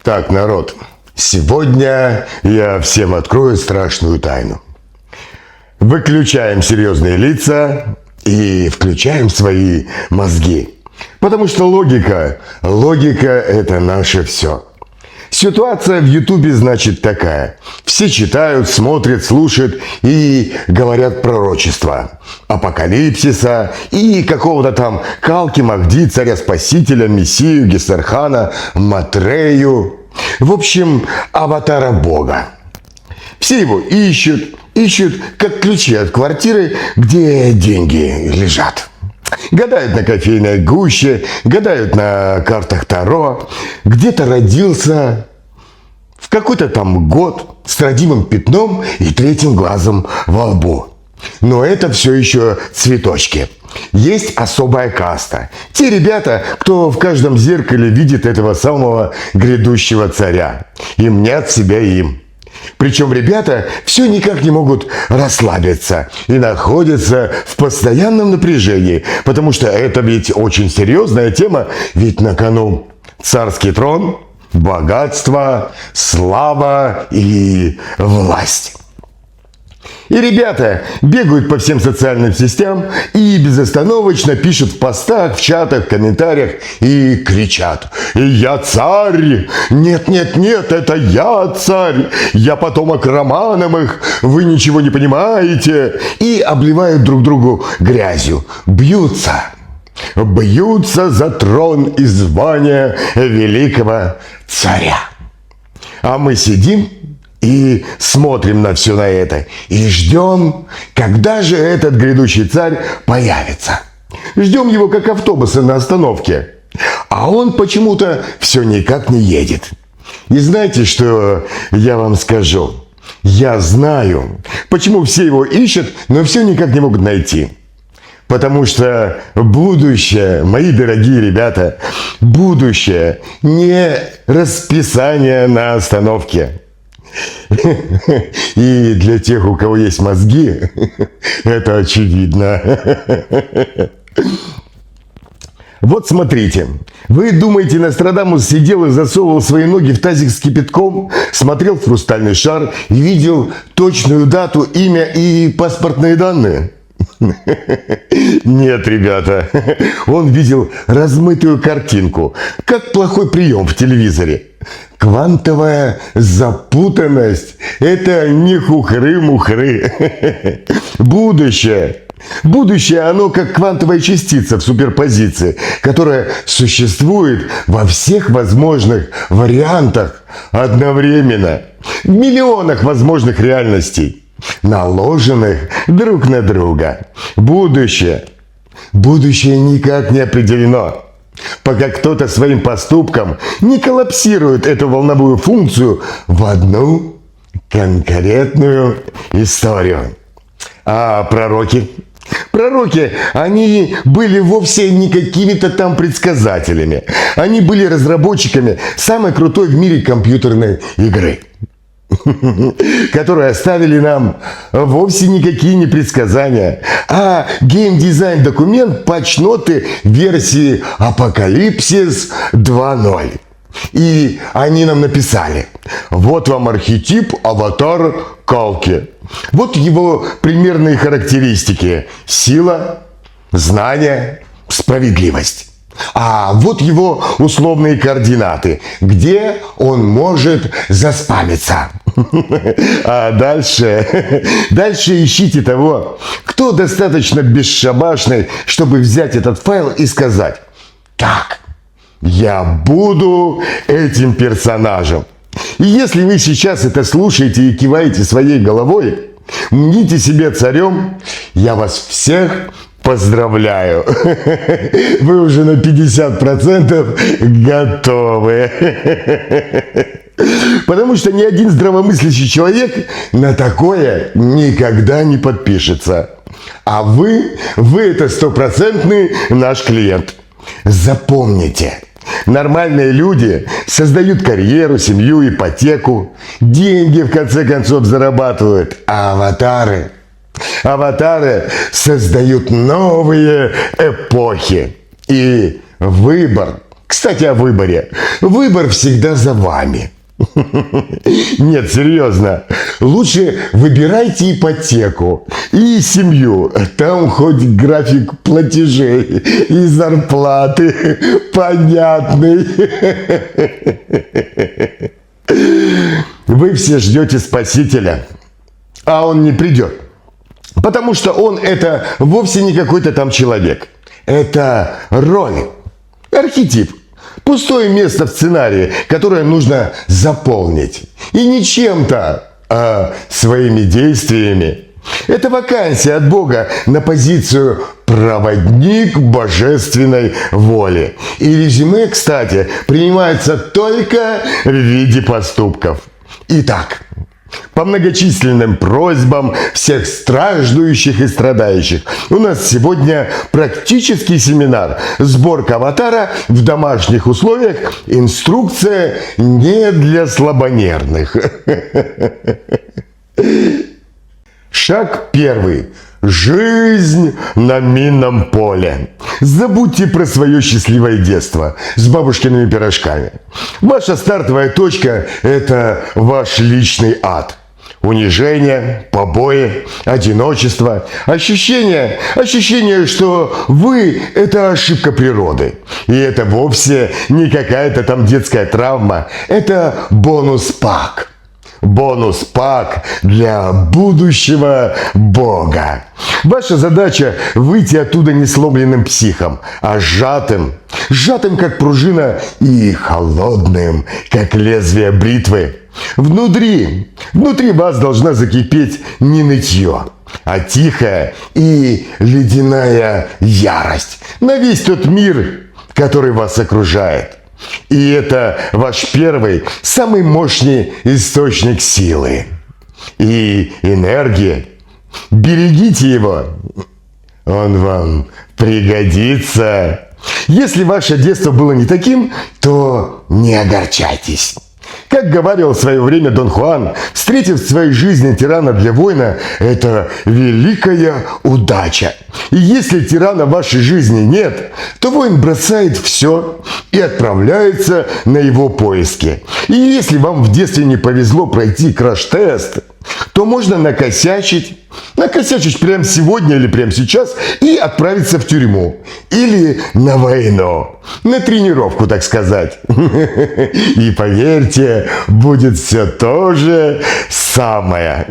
Так, народ, сегодня я всем открою страшную тайну. Выключаем серьезные лица и включаем свои мозги. Потому что логика это наше все. Ситуация в Ютубе, значит, такая. Все читают, смотрят, слушают и говорят пророчества апокалипсиса и какого-то там Калки, Махди, царя-спасителя, Мессию, Гессерхана, Матрею. В общем, аватара Бога. Все его ищут, как ключи от квартиры, где деньги лежат. Гадают на кофейной гуще, гадают на картах Таро. Где-то родился в какой-то там год с родимым пятном и третьим глазом во лбу. Но это все еще цветочки. Есть особая каста. Те ребята, кто в каждом зеркале видит этого самого грядущего царя и мнят себя им. Причем ребята все никак не могут расслабиться и находятся в постоянном напряжении, потому что это ведь очень серьезная тема, ведь на кону царский трон, богатство, слава и власть. И ребята бегают по всем социальным сетям и безостановочно пишут в постах, в чатах, в комментариях и кричат: «Я царь! Нет, это я царь! Я потомок Романовых! Вы ничего не понимаете!» И обливают друг другу грязью. Бьются за трон и звание великого царя. А мы сидим и смотрим на все на это, и ждем, когда же этот грядущий царь появится. Ждем его, как автобуса на остановке. А он почему-то все никак не едет. И знаете, что я вам скажу? Я знаю, почему все его ищут, но все никак не могут найти. Потому что будущее, мои дорогие ребята, будущее не расписание на остановке. И для тех, у кого есть мозги, это очевидно. Вот смотрите. Вы думаете, Нострадамус сидел и засовывал свои ноги в тазик с кипятком, смотрел в хрустальный шар и видел точную дату, имя и паспортные данные? Нет, ребята, он видел размытую картинку, как плохой прием в телевизоре. Квантовая запутанность – это не хухры-мухры. Будущее, оно как квантовая частица в суперпозиции, которая существует во всех возможных вариантах одновременно, в миллионах возможных реальностей, наложенных друг на друга. Будущее никак не определено, пока кто-то своим поступком не коллапсирует эту волновую функцию в одну конкретную историю. А пророки? Пророки, они были вовсе не какими-то там предсказателями. Они были разработчиками самой крутой в мире компьютерной игры, которые оставили нам вовсе никакие не предсказания, а геймдизайн документ патч-ноты версии Апокалипсис 2.0. И они нам написали: вот вам архетип аватар Калки. Вот его примерные характеристики: сила, знание, справедливость. А вот его условные координаты, где он может заспамиться. А дальше ищите того, кто достаточно бесшабашный, чтобы взять этот файл и сказать: так, я буду этим персонажем. И если вы сейчас это слушаете и киваете своей головой, мните себя царем, я вас всех поздравляю. Вы уже на 50% готовы. Потому что ни один здравомыслящий человек на такое никогда не подпишется. А вы это стопроцентный наш клиент. Запомните. Нормальные люди создают карьеру, семью, ипотеку, деньги в конце концов зарабатывают, а аватары создают новые эпохи. И выбор, к Кстати, о выборе. Выбор всегда за вами. Нет, серьезно. Лучше выбирайте ипотеку и семью. Там хоть график платежей и зарплаты понятный. Вы все ждете спасителя, а он не придет. Потому что он это вовсе не какой-то там человек. Это роль, архетип. Пустое место в сценарии, которое нужно заполнить. И не чем-то, а своими действиями. Это вакансия от Бога на позицию «проводник божественной воли». И резюме, кстати, принимается только в виде поступков. Итак, по многочисленным просьбам всех страждущих и страдающих, у нас сегодня практический семинар «Сборка аватара в домашних условиях. Инструкция не для слабонервных». Шаг первый. Жизнь на минном поле. Забудьте про свое счастливое детство с бабушкиными пирожками. Ваша стартовая точка – это ваш личный ад. Унижение, побои, одиночество, ощущение, что вы – это ошибка природы. И это вовсе не какая-то там детская травма, это бонус-пак. Бонус-пак для будущего Бога. Ваша задача выйти оттуда не сломленным психом, а сжатым как пружина и холодным, как лезвие бритвы. Внутри вас должна закипеть не нытье, а тихая и ледяная ярость на весь тот мир, который вас окружает. И это ваш первый, самый мощный источник силы и энергии. Берегите его, он вам пригодится. Если ваше детство было не таким, то не огорчайтесь. Как говорил в свое время Дон Хуан, встретив в своей жизни тирана для воина – это великая удача. И если тирана в вашей жизни нет, то воин бросает все и отправляется на его поиски. И если вам в детстве не повезло пройти краш-тест, то можно накосячить прямо сегодня или прямо сейчас и отправиться в тюрьму. Или на войну. На тренировку, так сказать. И поверьте, будет все то же самое.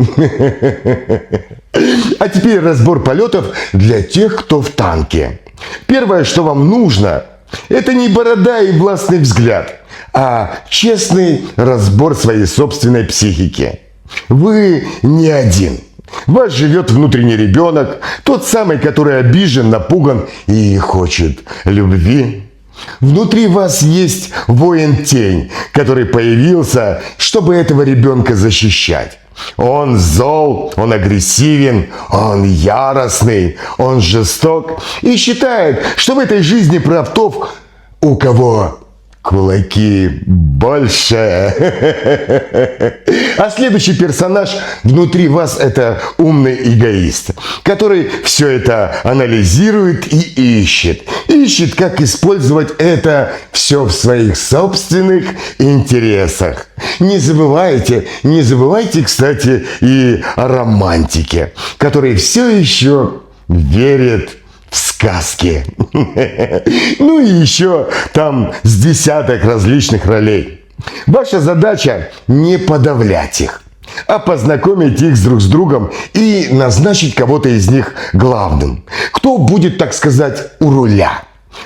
А теперь разбор полетов для тех, кто в танке. Первое, что вам нужно, это не борода и властный взгляд, а честный разбор своей собственной психики. Вы не один. Вас живет внутренний ребенок, тот самый, который обижен, напуган и хочет любви. Внутри вас есть воин-тень, который появился, чтобы этого ребенка защищать. Он зол, он агрессивен, он яростный, он жесток и считает, что в этой жизни прав тот, у кого кулаки больше. А следующий персонаж внутри вас – это умный эгоист, который все это анализирует и ищет. Ищет, как использовать это все в своих собственных интересах. Не забывайте, кстати, и о романтике, который все еще верит в сказки. Ну и еще там с десяток различных ролей. Ваша задача не подавлять их, а познакомить их друг с другом и назначить кого-то из них главным. Кто будет, так сказать, у руля?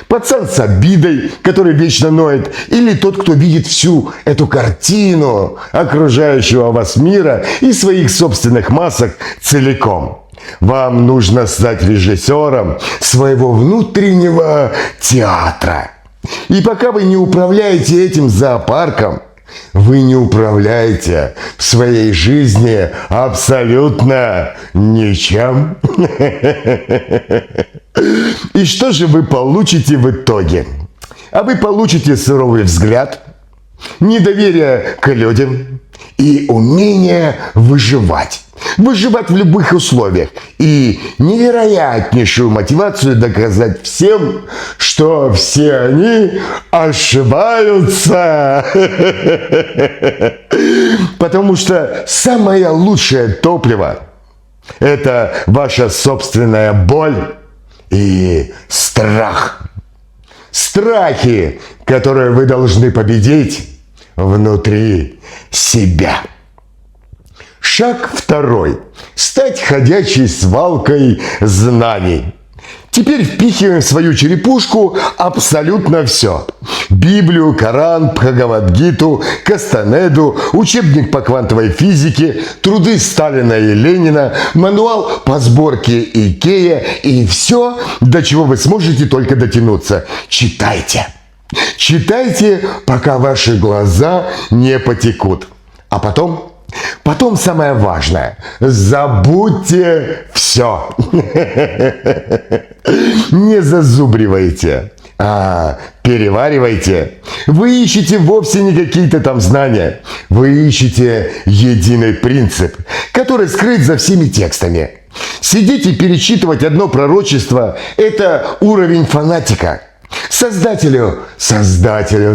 Пацан с обидой, который вечно ноет, или тот, кто видит всю эту картину окружающего вас мира и своих собственных масок целиком? Вам нужно стать режиссером своего внутреннего театра. И пока вы не управляете этим зоопарком, вы не управляете в своей жизни абсолютно ничем. И что же вы получите в итоге? А вы получите суровый взгляд, недоверие к людям и умение выживать. выживать в любых условиях и невероятнейшую мотивацию доказать всем, что все они ошибаются. Потому что самое лучшее топливо – это ваша собственная боль и страх. Страхи, которые вы должны победить внутри себя. Шаг второй. Стать ходячей свалкой знаний. Теперь впихиваем в свою черепушку абсолютно все. Библию, Коран, Бхагавад-гиту, Кастанеду, учебник по квантовой физике, труды Сталина и Ленина, мануал по сборке Икея и все, до чего вы сможете только дотянуться. Читайте. Читайте, пока ваши глаза не потекут. А потом самое важное. Забудьте все. Не зазубривайте, а переваривайте. Вы ищете вовсе не какие-то там знания. Вы ищете единый принцип, который скрыт за всеми текстами. Сидеть и перечитывать одно пророчество – это уровень фанатика. Создателю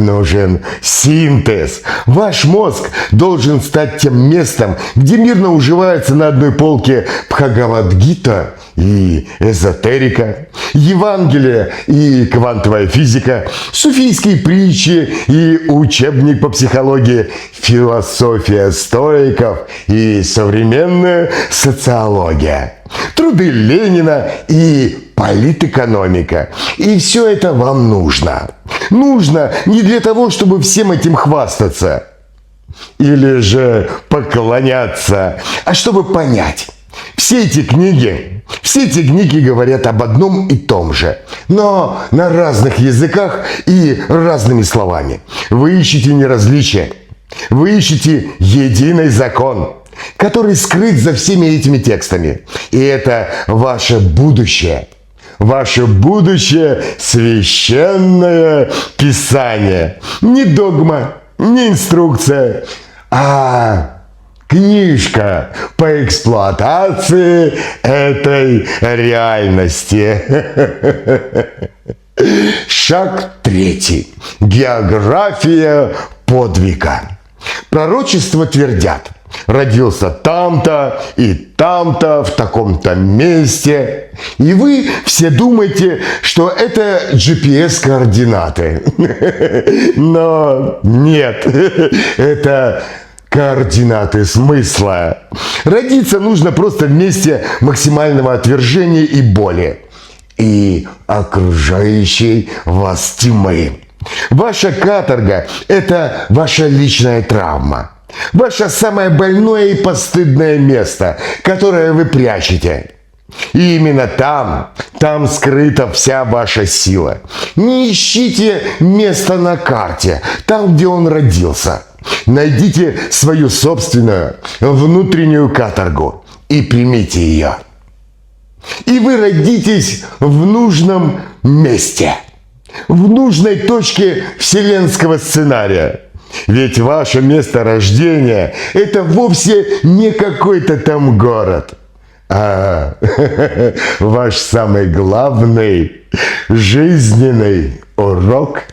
нужен синтез. Ваш мозг должен стать тем местом, где мирно уживается на одной полке Бхагавад-гита и эзотерика, Евангелие и квантовая физика, суфийские притчи и учебник по психологии, философия стоиков и современная социология, труды Ленина и политэкономика. И все это вам нужно. Нужно не для того, чтобы всем этим хвастаться или же поклоняться, а чтобы понять. Все эти книги говорят об одном и том же, но на разных языках и разными словами. Вы ищете не различия, вы ищете единый закон, который скрыт за всеми этими текстами. И это ваше будущее. Ваше будущее священное писание. Не догма, не инструкция, а книжка по эксплуатации этой реальности. Шаг третий. География подвига. Пророчества твердят. Родился там-то и там-то, в таком-то месте. И вы все думаете, что это GPS-координаты. Но нет, это координаты смысла. Родиться нужно просто в месте максимального отвержения и боли. И окружающей вас тьмы. Ваша каторга – это ваша личная травма. Ваше самое больное и постыдное место, которое вы прячете. И именно там скрыта вся ваша сила. Не ищите место на карте, там, где он родился. Найдите свою собственную внутреннюю каторгу и примите ее. И вы родитесь в нужном месте, в нужной точке вселенского сценария. Ведь ваше место рождения – это вовсе не какой-то там город, а ваш самый главный жизненный урок.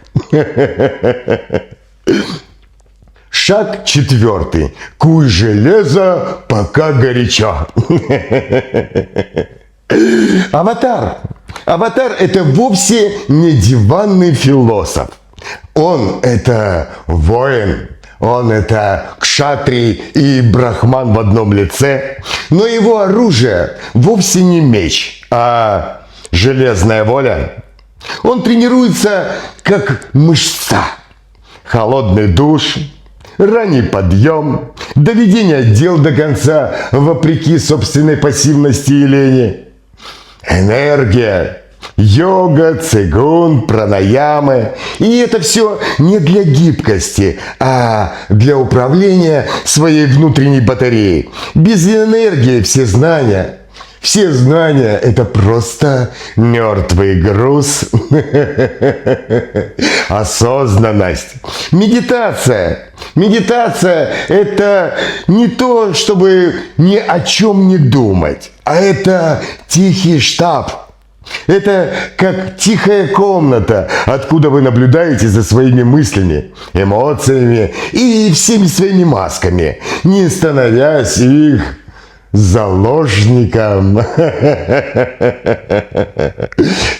Шаг четвертый. Куй железо, пока горячо. Аватар. Аватар – это вовсе не диванный философ. Он – это воин, он – это кшатрий и брахман в одном лице. Но его оружие вовсе не меч, а железная воля. Он тренируется как мышца. Холодный душ, ранний подъем, доведение дел до конца вопреки собственной пассивности и лени. Энергия. Йога, цигун, пранаямы. И это все не для гибкости, а для управления своей внутренней батареей. Без энергии все знания, Все знания – это просто мертвый груз. Осознанность. Медитация. Медитация – это не то, чтобы ни о чем не думать, а это тихий штаб. Это как тихая комната, откуда вы наблюдаете за своими мыслями, эмоциями и всеми своими масками, не становясь их заложником.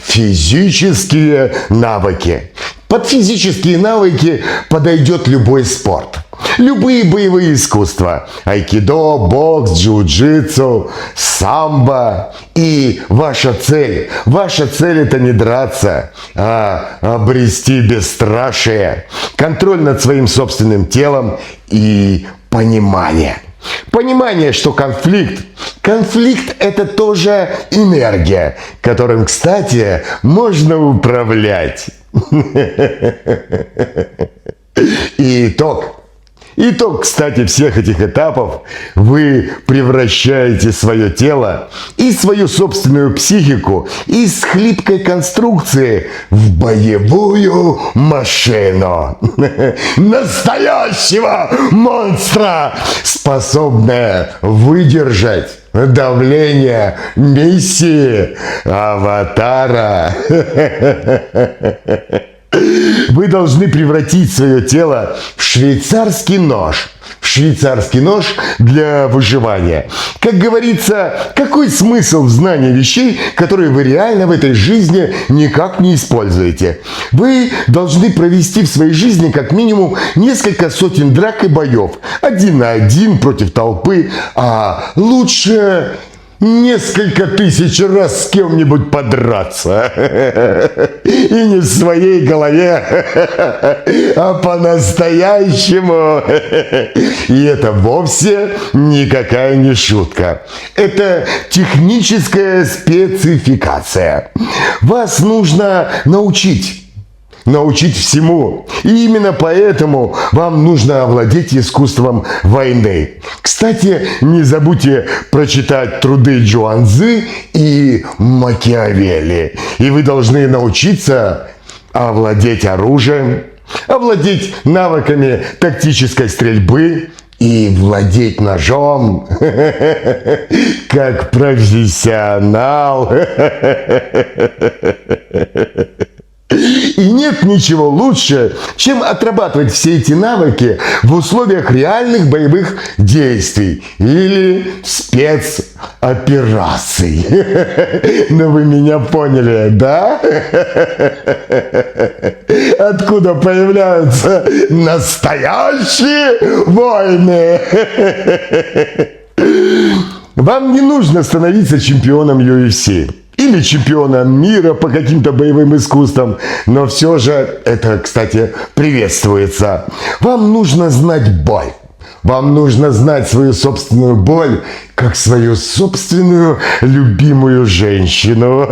Физические навыки. Под физические навыки подойдет любой спорт. Любые боевые искусства. Айкидо, бокс, джиу-джитсу, самбо. И ваша цель это не драться, а обрести бесстрашие, контроль над своим собственным телом и понимание. Понимание, что конфликт это тоже энергия, которым, кстати, можно управлять. И итог, кстати, всех этих этапов: вы превращаете свое тело и свою собственную психику из хлипкой конструкции в боевую машину. Настоящего монстра, способная выдержать давление миссии Аватара. Вы должны превратить свое тело в швейцарский нож. В швейцарский нож для выживания. Как говорится, какой смысл в знании вещей, которые вы реально в этой жизни никак не используете? Вы должны провести в своей жизни как минимум несколько сотен драк и боев. 1 на 1 против толпы, а лучше несколько тысяч раз с кем-нибудь подраться. И не в своей голове, а по-настоящему. И это вовсе никакая не шутка. Это техническая спецификация. Вас нужно научить всему. И именно поэтому вам нужно овладеть искусством войны. Кстати, не забудьте прочитать труды Джуанцзы и Макиавелли. И вы должны научиться овладеть оружием, овладеть навыками тактической стрельбы и владеть ножом как профессионал. И нет ничего лучше, чем отрабатывать все эти навыки в условиях реальных боевых действий или спецопераций. Ну вы меня поняли, да? Откуда появляются настоящие войны? Вам не нужно становиться чемпионом UFC. Или чемпионом мира по каким-то боевым искусствам. Но все же это, кстати, приветствуется. Вам нужно знать боль. Вам нужно знать свою собственную боль, как свою собственную любимую женщину.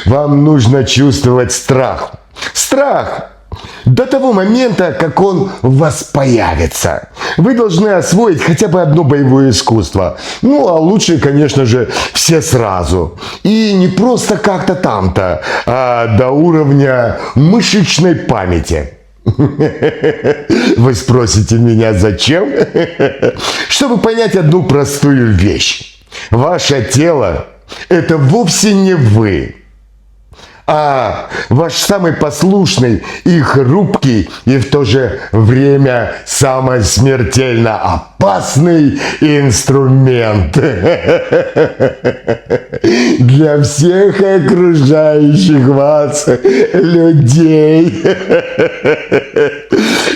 Вам нужно чувствовать страх. Страх. До того момента, как он в вас появится. Вы должны освоить хотя бы одно боевое искусство. Ну, а лучше, конечно же, все сразу. И не просто как-то там-то, а до уровня мышечной памяти. Вы спросите меня, зачем? Чтобы понять одну простую вещь. Ваше тело – это вовсе не вы. А ваш самый послушный и хрупкий, и в то же время самый смертельно опасный инструмент для всех окружающих вас людей.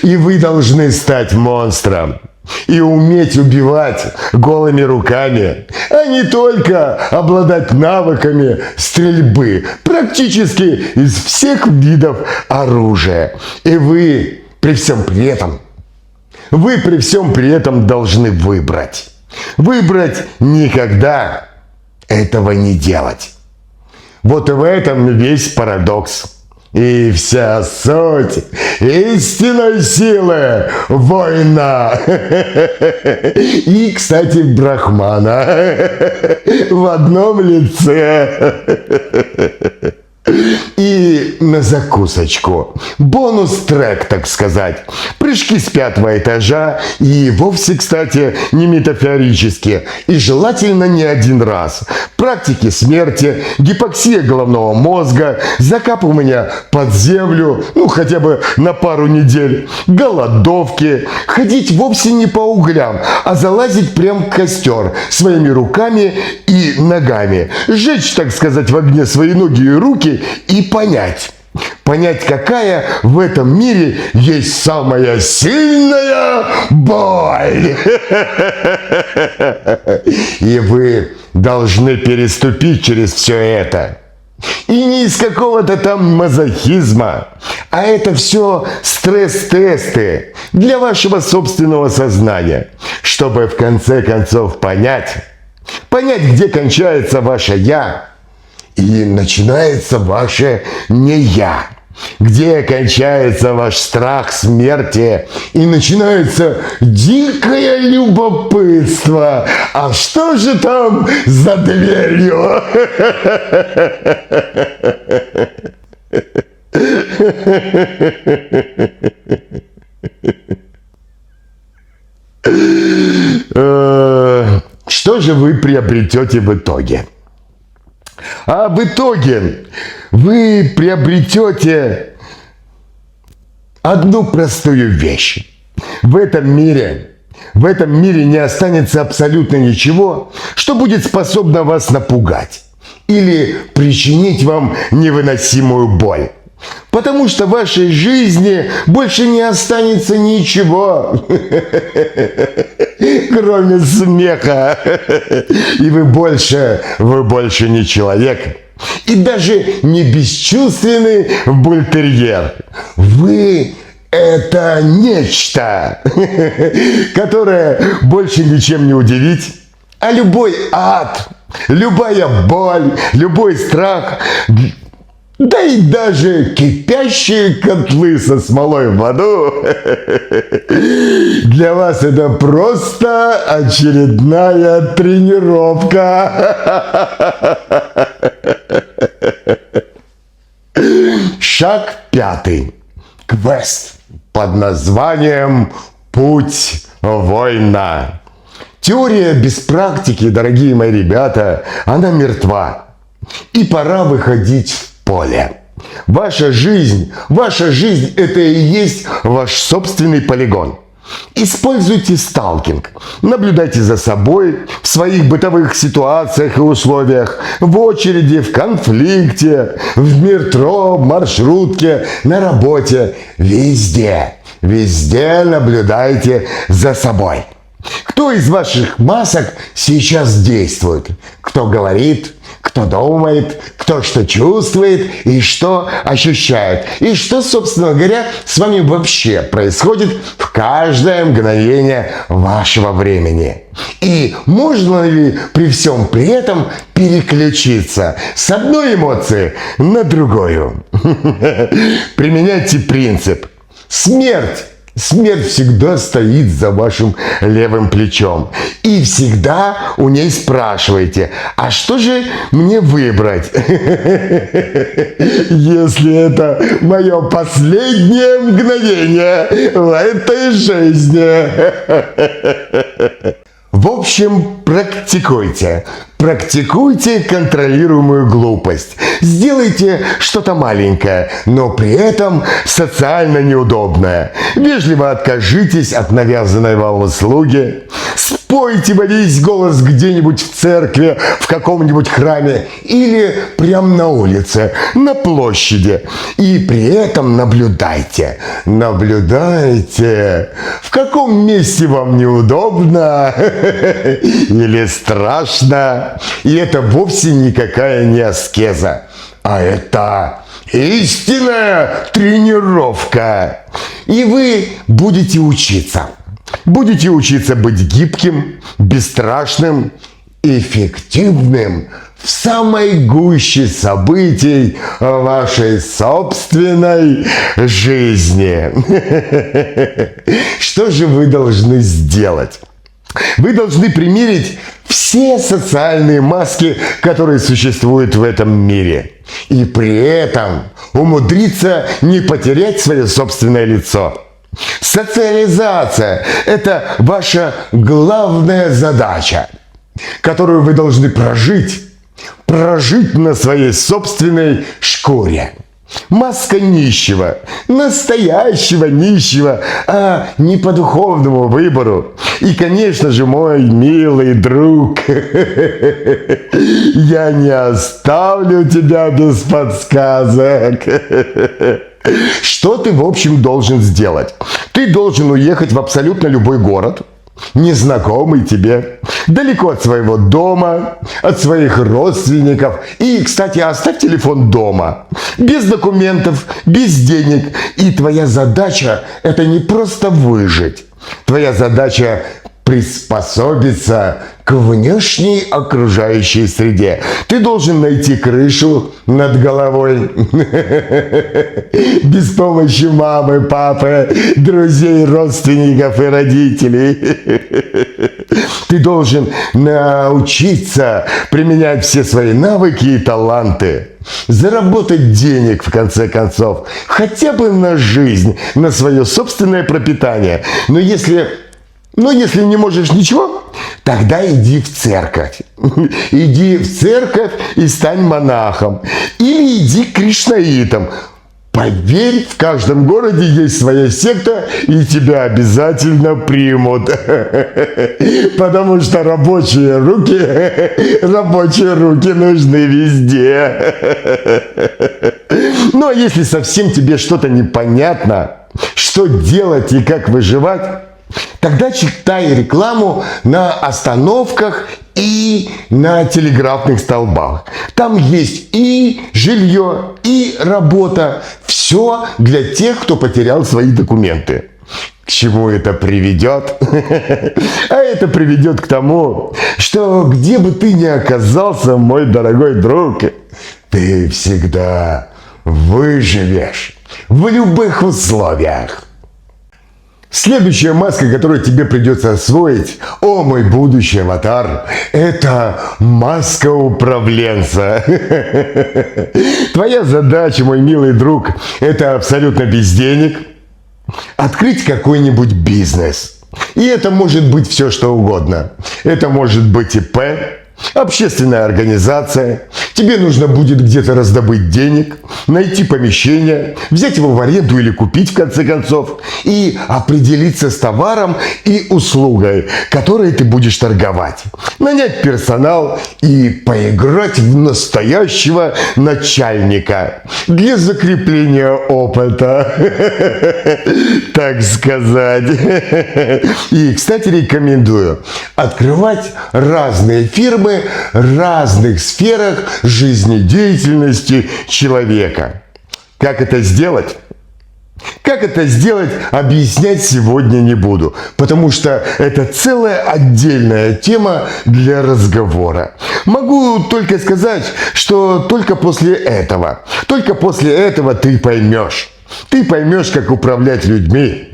И вы должны стать монстром. И уметь убивать голыми руками, а не только обладать навыками стрельбы практически из всех видов оружия. И вы при всем при этом должны выбрать. Выбрать никогда этого не делать. Вот и в этом весь парадокс. И вся суть истинной силы воина. И, кстати, брахмана в одном лице. И на закусочку бонус-трек, так сказать. Прыжки с 5-го этажа и вовсе, кстати, не метафорически. И желательно не один раз. Практики смерти, гипоксия головного мозга, закапывание под землю, ну хотя бы на пару недель, голодовки, ходить вовсе не по углям, а залазить прям в костер своими руками и ногами, сжечь, так сказать, в огне свои ноги и руки и понять, какая в этом мире есть самая сильная боль. И вы должны переступить через все это. И не из какого-то там мазохизма, а это все стресс-тесты для вашего собственного сознания, чтобы в конце концов понять, где кончается ваше «я» и начинается ваше «не я», где кончается ваш страх смерти и начинается дикое любопытство. А что же там за дверью? Что же вы приобретете в итоге? А в итоге вы приобретете одну простую вещь. В этом мире не останется абсолютно ничего, что будет способно вас напугать или причинить вам невыносимую боль. Потому что в вашей жизни больше не останется ничего, кроме смеха. И вы больше не человек. И даже не бесчувственный бультерьер. Вы это нечто, которое больше ничем не удивить. А любой ад, любая боль, любой страх, да и даже кипящие котлы со смолой в аду, для вас это просто очередная тренировка. Шаг 5. Квест под названием «Путь воина». Теория без практики, дорогие мои ребята, она мертва. И пора выходить в поле. Ваша жизнь это и есть ваш собственный полигон. Используйте сталкинг. Наблюдайте за собой в своих бытовых ситуациях и условиях, в очереди, в конфликте, в метро, маршрутке, на работе. Везде наблюдайте за собой. Кто из ваших масок сейчас действует? Кто говорит? Кто думает, кто что чувствует и что ощущает. И что, собственно говоря, с вами вообще происходит в каждое мгновение вашего времени. И можно ли при всем при этом переключиться с одной эмоции на другую? Применяйте принцип. Смерть всегда стоит за вашим левым плечом. И всегда у ней спрашиваете, а что же мне выбрать, если это мое последнее мгновение в этой жизни? В общем, практикуйте контролируемую глупость. Сделайте что-то маленькое, но при этом социально неудобное. Вежливо откажитесь от навязанной вам услуги. Спойте во весь голос где-нибудь в церкви, в каком-нибудь храме или прямо на улице, на площади. И при этом наблюдайте, в каком месте вам неудобно или страшно. И это вовсе никакая не аскеза, а это истинная тренировка. И вы будете учиться. Будете учиться быть гибким, бесстрашным, эффективным в самой гуще событий вашей собственной жизни. Что же вы должны сделать? Вы должны примерить все социальные маски, которые существуют в этом мире. И при этом умудриться не потерять свое собственное лицо. Социализация – это ваша главная задача, которую вы должны прожить на своей собственной шкуре. Маска нищего, настоящего нищего, а не по духовному выбору. И, конечно же, мой милый друг, я не оставлю тебя без подсказок. Что ты, в общем, должен сделать? Ты должен уехать в абсолютно любой город, незнакомый тебе, далеко от своего дома, от своих родственников. И, кстати, оставь телефон дома, без документов, без денег. И твоя задача – это не просто выжить. Твоя задача – приспособиться к внешней окружающей среде. Ты должен найти крышу над головой без помощи мамы, папы, друзей, родственников и родителей. Ты должен научиться применять все свои навыки и таланты, заработать денег, в конце концов, хотя бы на жизнь, на свое собственное пропитание. Но если не можешь ничего, тогда иди в церковь. Иди в церковь и стань монахом. Или иди к кришнаитам. Поверь, в каждом городе есть своя секта, и тебя обязательно примут. Потому что рабочие руки нужны везде. Ну, а если совсем тебе что-то непонятно, что делать и как выживать, тогда читай рекламу на остановках и на телеграфных столбах. Там есть и жилье, и работа. Все для тех, кто потерял свои документы. К чему это приведет? А это приведет к тому, что где бы ты ни оказался, мой дорогой друг, ты всегда выживешь в любых условиях. Следующая маска, которую тебе придется освоить, о мой будущий аватар, это маска управленца. Твоя задача, мой милый друг, это абсолютно без денег открыть какой-нибудь бизнес. И это может быть все, что угодно. Это может быть ИП, общественная организация. Тебе нужно будет где-то раздобыть денег, найти помещение, взять его в аренду или купить, в конце концов, и определиться с товаром и услугой, которой ты будешь торговать. Нанять персонал и поиграть в настоящего начальника для закрепления опыта, так сказать. И, кстати, рекомендую открывать разные фирмы в разных сферах жизнедеятельности человека. Как это сделать? Как это сделать, объяснять сегодня не буду, потому что это целая отдельная тема для разговора. Могу только сказать, что только после этого ты поймешь. Ты поймешь, как управлять людьми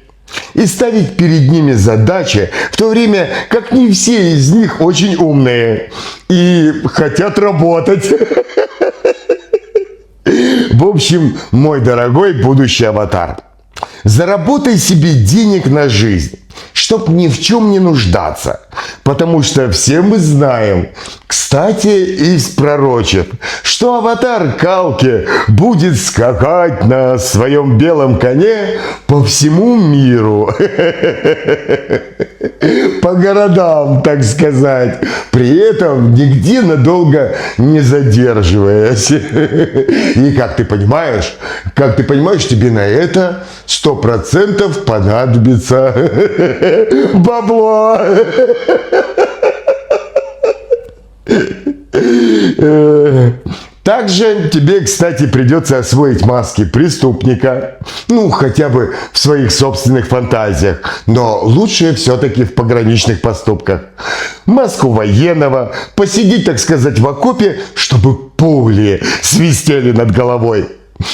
и ставить перед ними задачи, в то время как не все из них очень умные и хотят работать. В общем, мой дорогой будущий аватар, заработай себе денег на жизнь, чтоб ни в чем не нуждаться. Потому что все мы знаем, кстати, из пророчеств, что аватар Калки будет скакать на своем белом коне по всему миру. По городам, так сказать. При этом нигде надолго не задерживаясь. И как ты понимаешь, тебе на это 100% понадобится бабло. Также тебе, кстати, придется освоить маски преступника, ну, хотя бы в своих собственных фантазиях, но лучше все-таки в пограничных поступках. Маску военного, посидеть, так сказать, в окопе, чтобы пули свистели над головой.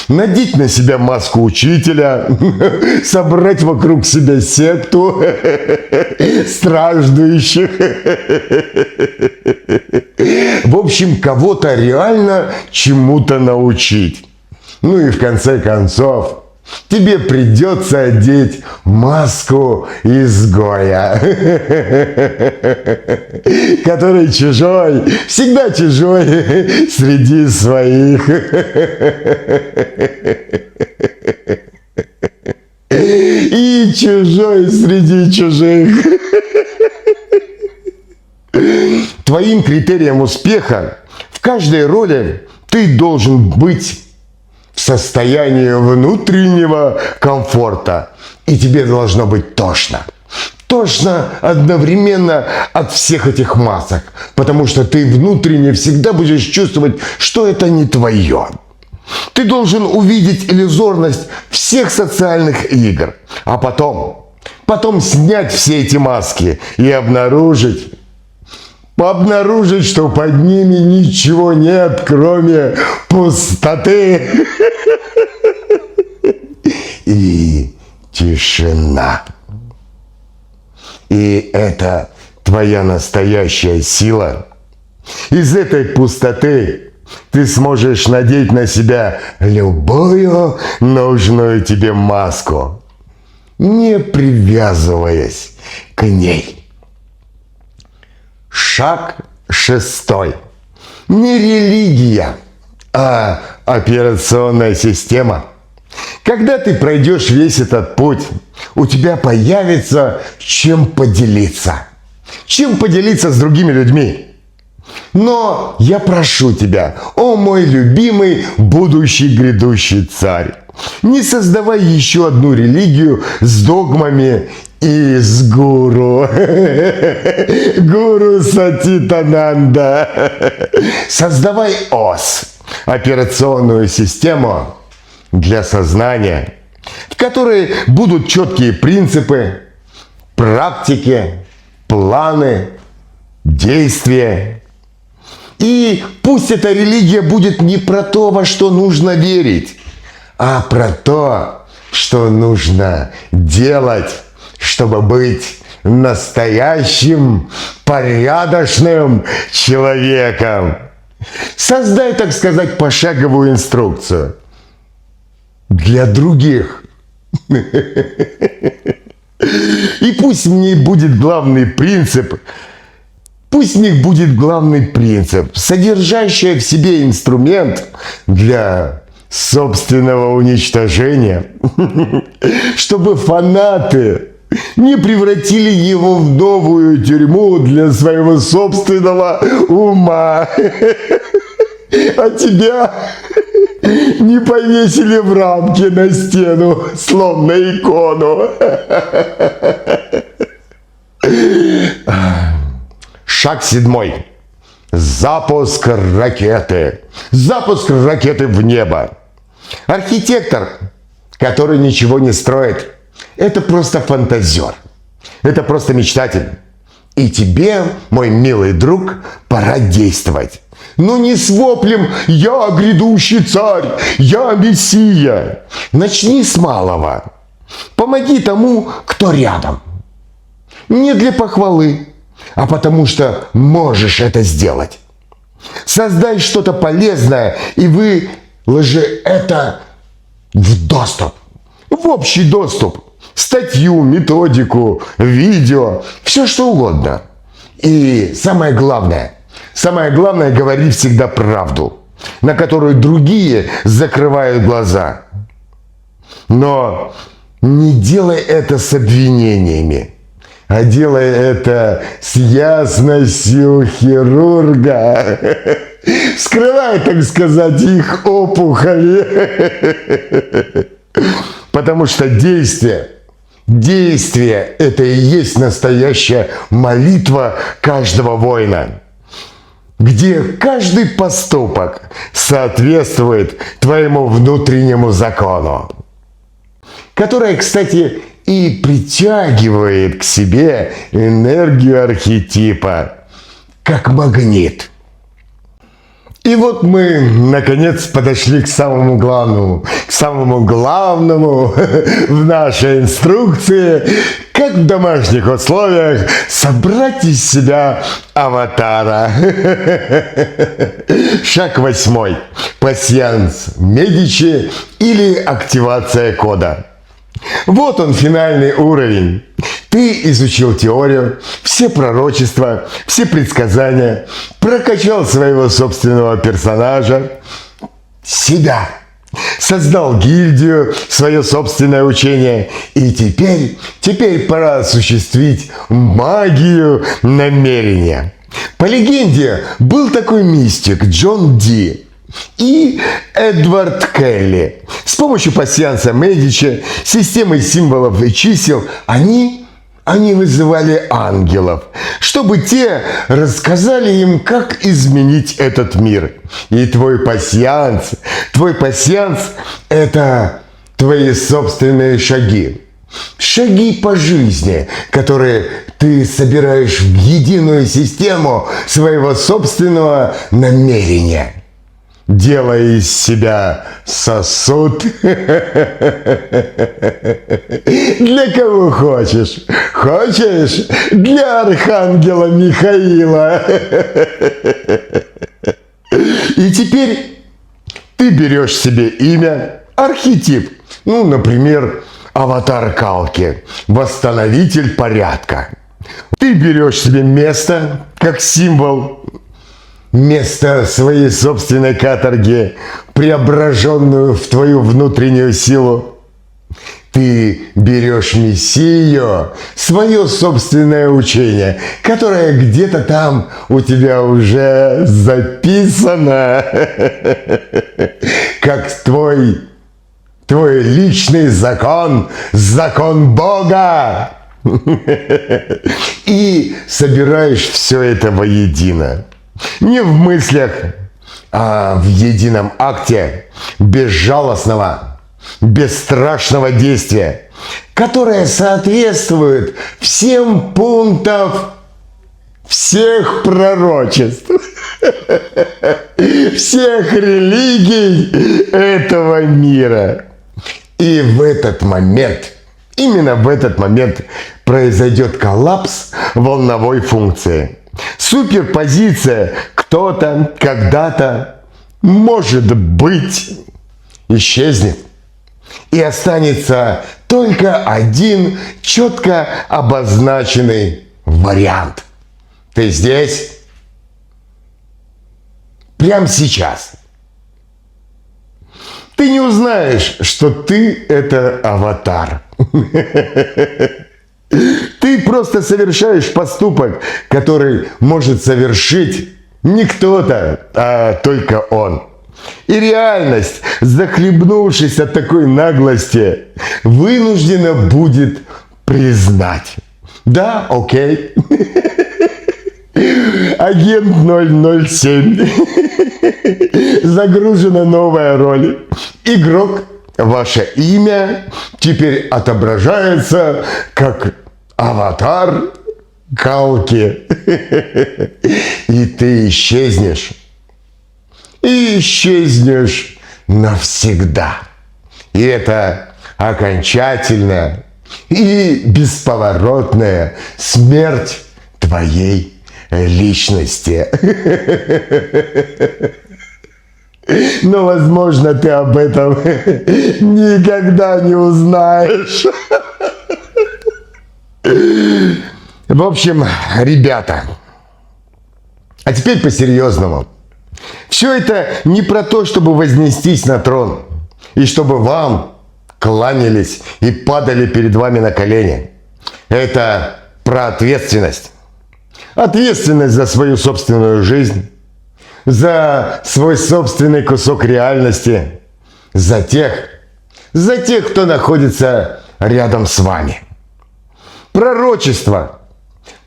Надеть на себя маску учителя, собрать вокруг себя секту страждущих. В общем, кого-то реально чему-то научить. Ну и в конце концов, тебе придется одеть маску изгоя, который чужой, всегда чужой среди своих. И чужой среди чужих. Твоим критерием успеха в каждой роли ты должен быть в состоянии внутреннего комфорта. И тебе должно быть тошно. Тошно одновременно от всех этих масок. Потому что ты внутренне всегда будешь чувствовать, что это не твое. Ты должен увидеть иллюзорность всех социальных игр. А потом снять все эти маски и обнаружить, что под ними ничего нет, кроме пустоты и тишина. И это твоя настоящая сила. Из этой пустоты ты сможешь надеть на себя любую нужную тебе маску, не привязываясь к ней. Шаг 6. Не религия, а операционная система. Когда ты пройдешь весь этот путь, у тебя появится чем поделиться. Чем поделиться с другими людьми. Но я прошу тебя, о мой любимый будущий грядущий царь, не создавай еще одну религию с догмами и с гуру. Гуру Сатчитананда. Создавай ОС, операционную систему для сознания, в которой будут четкие принципы, практики, планы, действия. И пусть эта религия будет не про то, во что нужно верить, а про то, что нужно делать, чтобы быть настоящим, порядочным человеком. Создай, так сказать, пошаговую инструкцию для других. И пусть в ней будет главный принцип, содержащий в себе инструмент для собственного уничтожения, чтобы фанаты не превратили его в новую тюрьму для своего собственного ума, а тебя не повесили в рамке на стену, словно икону. Шаг 7. Запуск ракеты. Запуск ракеты в небо. Архитектор, который ничего не строит, это просто фантазер. Это просто мечтатель. И тебе, мой милый друг, пора действовать. Но не с воплем «Я грядущий царь! Я мессия!» Начни с малого. Помоги тому, кто рядом. Не для похвалы, а потому что можешь это сделать. Создай что-то полезное и выложи это в доступ. В общий доступ. Статью, методику, видео, все что угодно. И самое главное, говори всегда правду, на которую другие закрывают глаза. Но не делай это с обвинениями, а делай это с ясностью хирурга. Вскрывай, так сказать, их опухоли. Потому что действие – это и есть настоящая молитва каждого воина. где каждый поступок соответствует твоему внутреннему закону, которая, кстати, и притягивает к себе энергию архетипа, как магнит. И вот мы, наконец, подошли к самому главному в нашей инструкции, как в домашних условиях собрать из себя аватара. Шаг 8. Пасьянс Медичи или активация кода. Вот он, финальный уровень. Ты изучил теорию, все пророчества, все предсказания, прокачал своего собственного персонажа, себя, создал гильдию, свое собственное учение, и теперь пора осуществить магию намерения. По легенде, был такой мистик Джон Ди и Эдвард Келли. С помощью пасьянса Медичи, системой символов и чисел, они вызывали ангелов, чтобы те рассказали им, как изменить этот мир. И твой пасьянс – это твои собственные шаги. Шаги по жизни, которые ты собираешь в единую систему своего собственного намерения, делая из себя сосуд для кого хочешь. Хочешь? Для архангела Михаила. И теперь ты берешь себе имя, архетип. Ну, например, аватар Калки, восстановитель порядка. Ты берешь себе место, как символ, место своей собственной каторги, преображенную в твою внутреннюю силу. Ты берешь мессию, свое собственное учение, которое где-то там у тебя уже записано, как твой личный закон, закон Бога. И собираешь все это воедино. Не в мыслях, а в едином акте безжалостного, бесстрашного действия, которое соответствует всем пунктам всех пророчеств, всех религий этого мира. И в этот момент, именно в этот момент произойдет коллапс волновой функции. Суперпозиция кто-то, когда-то, может быть, исчезнет. И останется только один четко обозначенный вариант. Ты здесь? Прямо сейчас. Ты не узнаешь, что ты – это аватар. Ты просто совершаешь поступок, который может совершить не кто-то, а только он. И реальность, захлебнувшись от такой наглости, вынуждена будет признать. Да, окей. Агент 007. Загружена новая роль. Игрок, ваше имя теперь отображается как аватар Калки. И ты исчезнешь. И исчезнешь навсегда. И это окончательная и бесповоротная смерть твоей личности. Но, возможно, ты об этом никогда не узнаешь. В общем, ребята, а теперь по-серьезному. Все это не про то, чтобы вознестись на трон, и чтобы вам кланялись и падали перед вами на колени. Это про ответственность. Ответственность за свою собственную жизнь, за свой собственный кусок реальности, за тех, кто находится рядом с вами. Пророчество.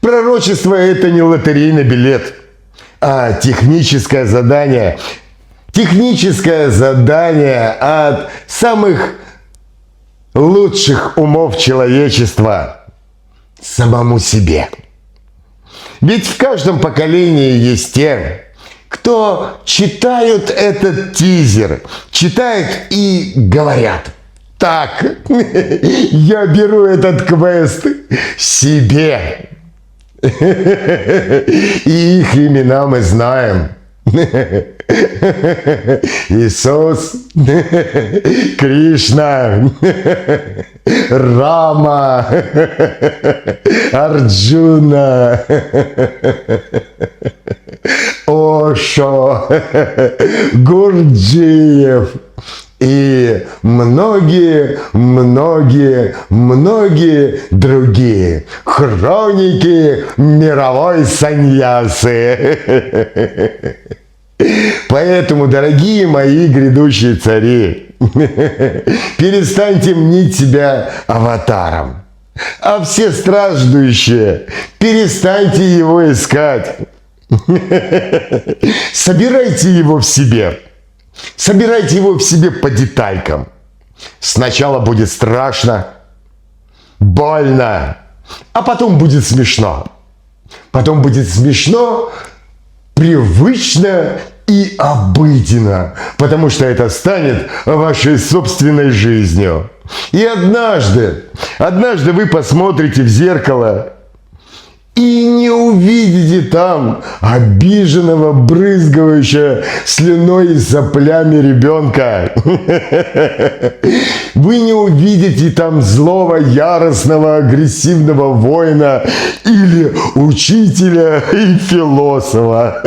Пророчество – это не лотерейный билет. а техническое задание от самых лучших умов человечества самому себе. Ведь в каждом поколении есть те, кто читают этот тизер, читают и говорят: так, я беру этот квест себе. И их имена мы знаем. Иисус, Кришна, Рама, Арджуна, Ошо, Гурджиев и многие другие хроники мировой саньясы. Поэтому, дорогие мои грядущие цари, перестаньте мнить себя аватаром, а все страждущие, перестаньте его искать. Собирайте его в себе. Собирайте его в себе по деталькам. Сначала будет страшно, больно, а потом будет смешно. Потом будет смешно, привычно и обыденно, потому что это станет вашей собственной жизнью. И однажды вы посмотрите в зеркало и не увидите там обиженного, брызгающего слюной и соплями ребенка. Вы не увидите там злого, яростного, агрессивного воина или учителя и философа.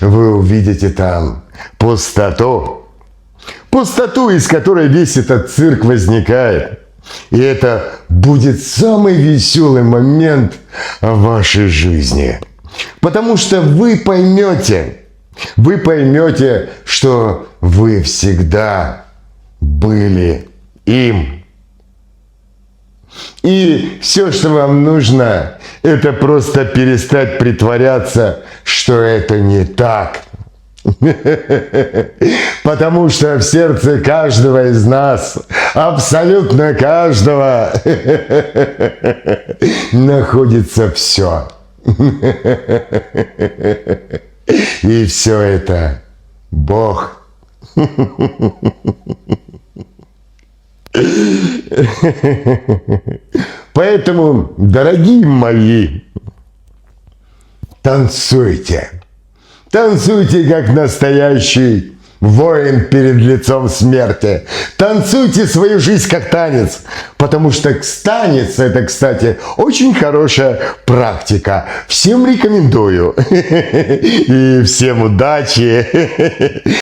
Вы увидите там пустоту. Пустоту, из которой весь этот цирк возникает. И это будет самый веселый момент в вашей жизни. Потому что вы поймете, что вы всегда были им. И все, что вам нужно, это просто перестать притворяться, что это не так. Потому что в сердце каждого из нас, абсолютно каждого, находится все. И все это Бог. Поэтому, дорогие мои, танцуйте. Танцуйте, как настоящий воин перед лицом смерти. Танцуйте свою жизнь как танец, потому что танец – это, кстати, очень хорошая практика. Всем рекомендую. И всем удачи.